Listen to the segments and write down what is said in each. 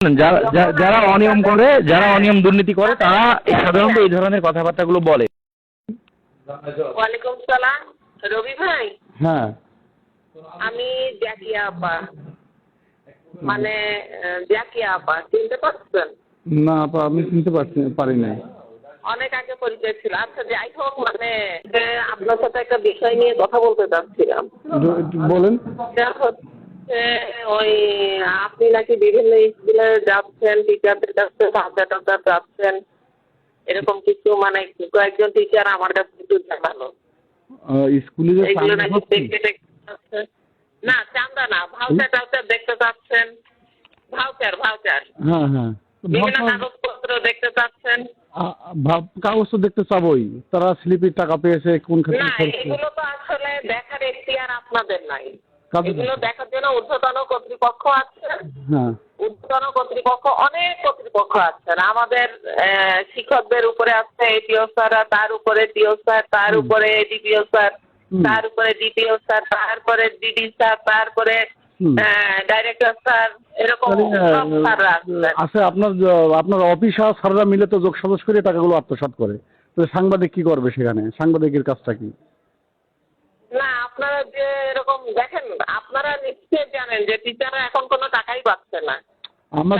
যারা অনিয়ম করে, যারা অনিয়ম দুর্নীতি করে, তারা সাধারণত এই ধরনের কথাবার্তাগুলো বলে। ওয়ালাইকুম সালাম, রবি ভাই। হ্যাঁ, আমি জাকিয়া আপা, মানে জাকিয়া আপা, চিনতে পারছেন? না আপা, আমি চিনতে পারি নাই। অনেক আগে পরিচয় ছিল। আচ্ছা, যাই হোক, মানে আপনার সাথে একটা বিষয় নিয়ে কথা বলতে চাচ্ছিলাম। বলেন। হচ্ছে ওই আপনি নাকি বিভিন্ন স্কুলে যাচ্ছেন, টিচারদের কাছে ভাষা যাচ্ছেন, এরকম কিছু, মানে কয়েকজন টিচার আমার কাছে একটু জানালো। স্কুলে যে এগুলো নাকি দেখতে চাচ্ছেন। না, চান্দা না, ভাউচার দেখতে চাচ্ছেন। ভাউচার। হ্যাঁ হ্যাঁ, বিভিন্ন কাগজপত্র দেখতে চাচ্ছেন। কাগজ তো দেখতে চাবই, তারা স্লিপের টাকা পেয়েছে কোন না, ক্ষেত্রে। এগুলো তো আসলে দেখার এখতিয়ার আপনাদের নাই। এগুলো দেখার জন্য ঊর্ধ্বতন কর্তৃপক্ষ আছে। হ্যাঁ, ঊর্ধ্বতন কর্তৃপক্ষ, অনেক কর্তৃপক্ষ আছেন। আমাদের শিক্ষকদের উপরে আছে এপিও স্যার, তার উপরে টিও স্যার, তার উপরে ডিপিও স্যার, তার উপরে ডিপিও স্যার, তারপরে ডিডি স্যার, তারপরে ডাইরেক্টর স্যার, এরকম স্যাররা আছে। আপনার অফিস আর স্যাররা মিলে তো যোগ সাজস করে টাকাগুলো আত্মসাৎ করে। তো সাংবাদিক কি করবে সেখানে? সাংবাদিকের কাজটা কি? না, আপনারা যে এরকম দেখেন, আপনারা নিশ্চয় জানেন যে টিচাররা এখন কোনো টাকাই পাচ্ছে না। আমার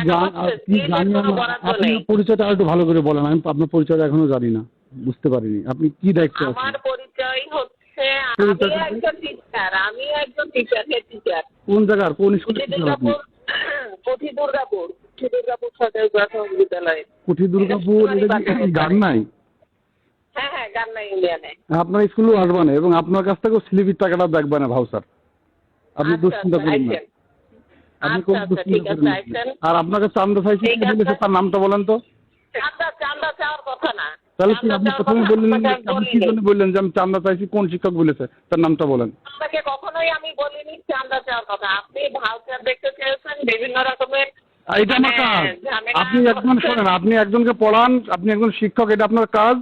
আপনার পরিচয়টা আর একটু ভালো করে বলেন। আমি আপনার পরিচয়টা এখনো জানি না, বুঝতে পারিনি। আপনি কি দায়িত্ব আছেন? আমার পরিচয় হচ্ছে আমি একজন টিচার, হেড টিচার। কোন জায়গার, কোন স্কুলে? কুঠি দুর্গাপুর সরকারি প্রাথমিক বিদ্যালয়। কুঠি দুর্গাপুর, গান নাই? হ্যাঁ, গান্না ইউনিয়নে। আপনার স্কুলেও আসবে না এবং আপনার কাছ থেকেও স্লিপের টাকাটা দেখবে না ভাউচার। আপনি দুশ্চিন্তা করুন না। আপনি কোন দুশ্চিন্তা করুন না। আর আপনাকে চান্দা চাইছি, তার নামটা বলেন তো। চান্দা চাওয়ার কথা না। তাহলে কি আপনি প্রথমে বললেন, আপনি কি জন্য বললেন যে আমি চান্দা চাইছি? কোন শিক্ষক বলেছে? তার নামটা বলেন। আপনাকে কখনোই আমি বলিনি চান্দা চাওয়ার কথা। আপনি ভাউচার দেখতে চেয়েছেন বিভিন্ন রকমের। এটা আমার কাজ। আপনি একজন শোনেন, আপনি একজনকে পড়ান, আপনি একজন শিক্ষক, এটা আপনার কাজ।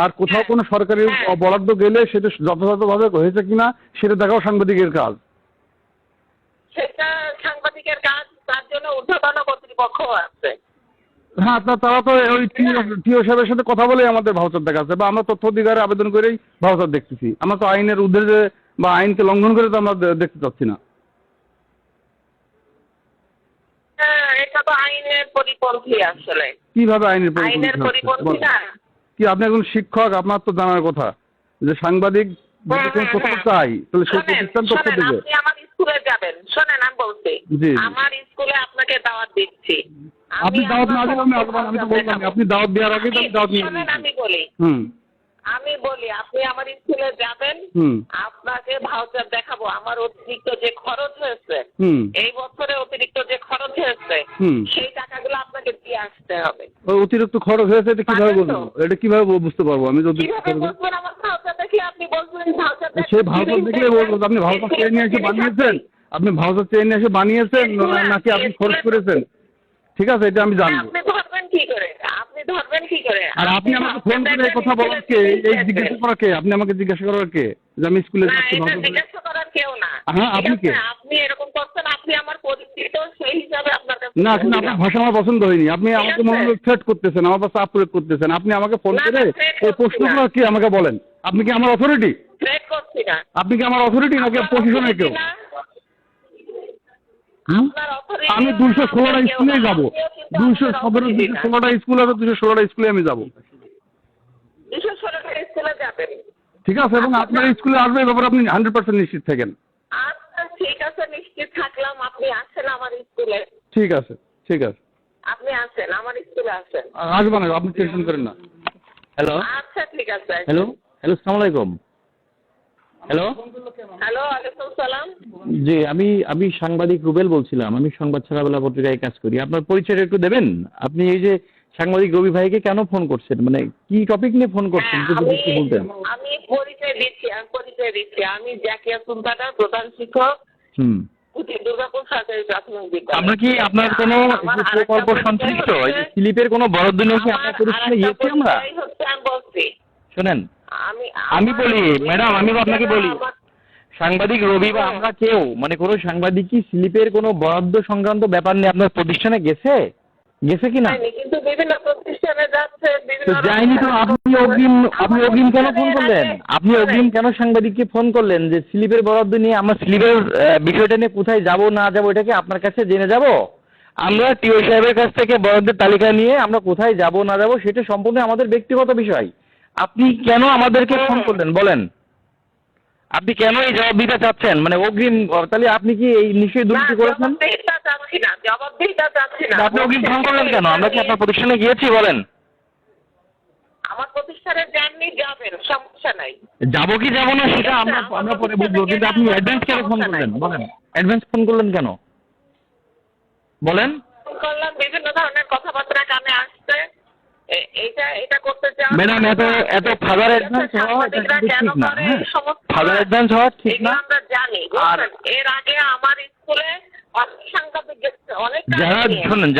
আর কোথাও কোনো সরকারি বরাদ্দ গেলে সেটা যথাযথভাবে হয়েছে কিনা সেটা দেখাও সাংবাদিকের কাজ। সেটা সাংবাদিকের কাজ, তার জন্য ঊর্ধ্বতন কর্তৃপক্ষ আছে। হ্যাঁ, তারা তো ওই টিও সাহেবের সাথে কথা বলেই আমাদের ভাউচার দেখাচ্ছে, বা আমরা তথ্য অধিকারে আবেদন করেই ভাউচার দেখতেছি। আমরা তো আইনের উদ্দেশ্যে বা আইনকে লঙ্ঘন করে তো আমরা দেখতে চাচ্ছি না। এটা তো আইনের পরিপন্থী। আসলে কিভাবে আইনের পরিপন্থী না? কি আপনি একজন শিক্ষক, আপনার তো জানার কথা যে সাংবাদিক তথ্য চাই, তাহলে সেই প্রতিষ্ঠান তথ্য দেবে। আপনি আমার স্কুলে যাবেন, শোনেন আমি বলছি, আমার স্কুলে আপনাকে দাওয়াত দিচ্ছি। আপনি দাওয়াত না দিলে আমি আসবো না। আমি তো বললাম আপনি দাওয়াত দেওয়ার আগে তো দাওয়াত নিয়ে আমি বলি আপনি আমার স্কুলে যাবেন, আপনাকে ভাউচার দেখাবো। আমার অতিরিক্ত যে খরচ হয়েছে, এই বছরে অতিরিক্ত যে খরচ হয়েছে, সেই টাকাগুলো আপনাকে দিয়ে আসতে হবে। ওই অতিরিক্ত খরচ হয়েছে এটা কিভাবে বলবো? এটা কিভাবে বুঝতে পারবো আমি? যদি বুঝবেন আমার ভাউচার দেখে আপনি বলবেন ভাউচার সেই ভাউচার দেখলে বলবো। আপনি ভাউচার চেয়ে নিয়ে এসে বানিয়েছেন? আপনি ভাউচার চেয়ে নিয়ে এসে বানিয়েছেন নাকি আপনি খরচ করেছেন? ঠিক আছে, এটা আমি জানবো। আপনি ধরবেন কি করে? আর আপনি আমাকে ফোন করে এই কথা বলার কে? এই জিজ্ঞাসা করার কে? আপনি আমাকে জিজ্ঞাসা করার কে যে আমি স্কুলে যাচ্ছি? জিজ্ঞাসা করার কেউ না। হ্যাঁ, আপনি কে? আপনি এরকম করছেন, আপনি আমার পরিচিত, সেই হিসাবে আপনার কাছে না, আসলে আপনার ভাষা আমার পছন্দ হয়নি। আপনি আমাকে মনে হয় থ্রেট করতেছেন, আমার কাছে চাপ প্রয়োগ করতেছেন। আপনি আমাকে ফোন করে এই প্রশ্নগুলো কি আমাকে বলেন? আপনি কি আমার অথরিটি? থ্রেট করছি না। আপনি কি আমার অথরিটি নাকি প্রশাসনের কেউ? আমি 216টা স্কুলে যাবো। 216টা স্কুল আছে, 216টা স্কুলে আমি যাবো। 216টা স্কুলে যাবেন, ঠিক আছে, এবং আপনার স্কুলে আসবে এই ব্যাপারে আপনি 100% নিশ্চিত থাকেন। আচ্ছা ঠিক আছে, নিশ্চিত থাকলাম। আপনি আসেন আমার স্কুলে। ঠিক আছে, ঠিক আছে, আপনি আসেন আমার স্কুলে, আসেন। আসবেন না, আপনি টেনশন করেন না। হ্যালো, আচ্ছা ঠিক আছে। হ্যালো, আসসালামু আলাইকুম। হ্যালো, ওয়ালাইকুম সালাম। জি, আমি সাংবাদিক রুবেল বলছিলাম। আমি সংবাদ ছাড়াবেলা পত্রিকায় কাজ করি। আপনার পরিচয়টা একটু দেবেন? আপনি এই যে সাংবাদিক রবি ভাইকে কেন ফোন করছেন, মানে কি টপিক নিয়ে ফোন করছেন যদি একটু বলতেন? আমি পরিচয় দিচ্ছি। আমি জাকিয়া সুলতানার প্রধান শিক্ষক, দুর্গাপুর সরকারি প্রাথমিক বিদ্যালয়। আমরা কি আপনার কোনো প্রকল্প সংশ্লিষ্ট স্লিপের কোনো বরাদ্দ নিয়ে কি আপনার পরিচয় ইয়েছি আমরা? আমি বলছি, শোনেন, আমি বলি ম্যাডাম, আমি আপনাকে বলি সাংবাদিক রবি বা আমরা কেউ মানে কোনো সাংবাদিকই স্লিপের কোনো বরাদ্দ সংক্রান্ত ব্যাপার নিয়ে আপনার প্রতিষ্ঠানে গেছে কি না? কিন্তু বিভিন্ন প্রতিষ্ঠানে যাচ্ছে, তো বিভিন্ন যায়নি তো আপনি অগ্রিম কেন ফোন করলেন? আপনি অগ্রিম কেন সাংবাদিককে ফোন করলেন যে স্লিপের বরাদ্দ নিয়ে আমরা স্লিপের বিষয়টা নিয়ে কোথায় যাব না যাব এটা কি আপনার কাছে জেনে যাব? আমরা টিও সাহেবের কাছ থেকে বরাদ্দের তালিকা নিয়ে আমরা কোথায় যাব না যাব সেটা সম্পূর্ণ আমাদের ব্যক্তিগত বিষয়। আপনি কেন আমাদেরকে ফোন করলেন বলেন? আপনি কেন এই জবাবদিহিতা চাচ্ছেন? মানে অগ্রিম তাহলে আপনি কি এই নিশ্চয়ই দুর্নীতি করেছেন? জবাবদিহিতা চাচ্ছি না। আপনি অগ্রিম ফোন করলেন কেন? আমরা কি আপনার প্রতিষ্ঠানে গিয়েছি বলেন? আমার প্রতিষ্ঠানে যাননি, যাবেন, সমস্যা নাই। যাবো কি যাবো না সেটা আমরা পরে বুঝবো, কিন্তু আপনি অ্যাডভান্স কেন ফোন করলেন বলেন? অ্যাডভান্স ফোন করলেন কেন বলেন? ফোন করলাম, বিভিন্ন ধরনের কথাবার্তা কানে আসছে, এটা করতে চান। ম্যাডাম এত ফাদার অ্যাডভান্স হওয়া এটা কিন্তু ঠিক না। হ্যাঁ, ফাদার অ্যাডভান্স হওয়া ঠিক না। আমরা জানি, আর এর আগে আমার স্কুলে অনেক সাংবাদিক গেছে, অনেক যারা শুনুন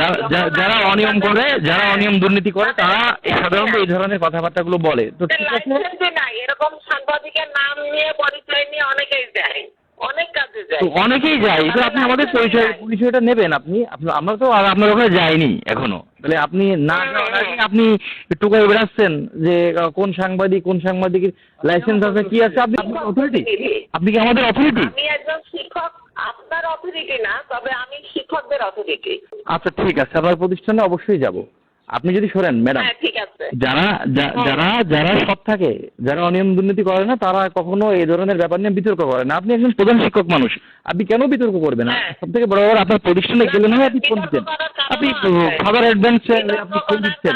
যারা অনিয়ম করে, যারা অনিয়ম দুর্নীতি করে তারা সাধারণত এই ধরনের কথাবার্তাগুলো বলে। তো ঠিক আছে, লাইসেন্সই নাই, এরকম সাংবাদিকের নাম নিয়ে পরিচয় নিয়ে অনেকেই যায়, অনেক কাজে যায়। তো অনেকেই যায়, তো আপনি আমাদের পরিচয়টা নেবেন। আমরা তো আর আপনার ওখানে যাইনি এখনো, তাহলে আপনি না যাওয়ার আগে আপনি টোকাই বেড়াচ্ছেন যে কোন সাংবাদিকের লাইসেন্স আছে কি আছে। আপনি অথরিটি? আপনি কি আমাদের অথরিটি? আমি একজন শিক্ষক, আপনার অথরিটি না, তবে আমি শিক্ষকদের অথরিটি। আচ্ছা ঠিক আছে, আপনার প্রতিষ্ঠানে অবশ্যই যাব। আপনি যদি শোনেন ম্যাডাম, হ্যাঁ ঠিক আছে। যারা সৎ থাকে, যারা অনিয়ম দুর্নীতি করে না, তারা কখনো এই ধরনের ব্যাপার নিয়ে বিতর্ক করে না। আপনি একজন প্রধান শিক্ষক মানুষ, আপনি কেন বিতর্ক করবেন? সব থেকে বড় ব্যাপার, আপনার প্রতিষ্ঠানে গেলে না আপনি ফোন দিচ্ছেন, আপনি ফাদার অ্যাডভান্স আপনি ফোন দিচ্ছেন,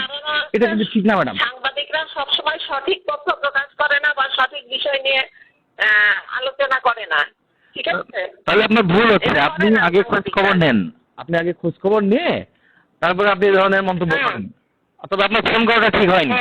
এটা কিন্তু ঠিক না ম্যাডাম। সাংবাদিকরা সবসময় সঠিক তথ্য প্রকাশ করে না বা সঠিক বিষয় নিয়ে আলোচনা করে না, ঠিক আছে? তাহলে আপনার ভুল হচ্ছে, আপনি আগে খোঁজ খবর নেন, আপনি আগে খোঁজ খবর নিয়ে তারপরে আপনি এই ধরনের মন্তব্য করেন। তবে আপনার ফোন করাটা ঠিক হয়নি।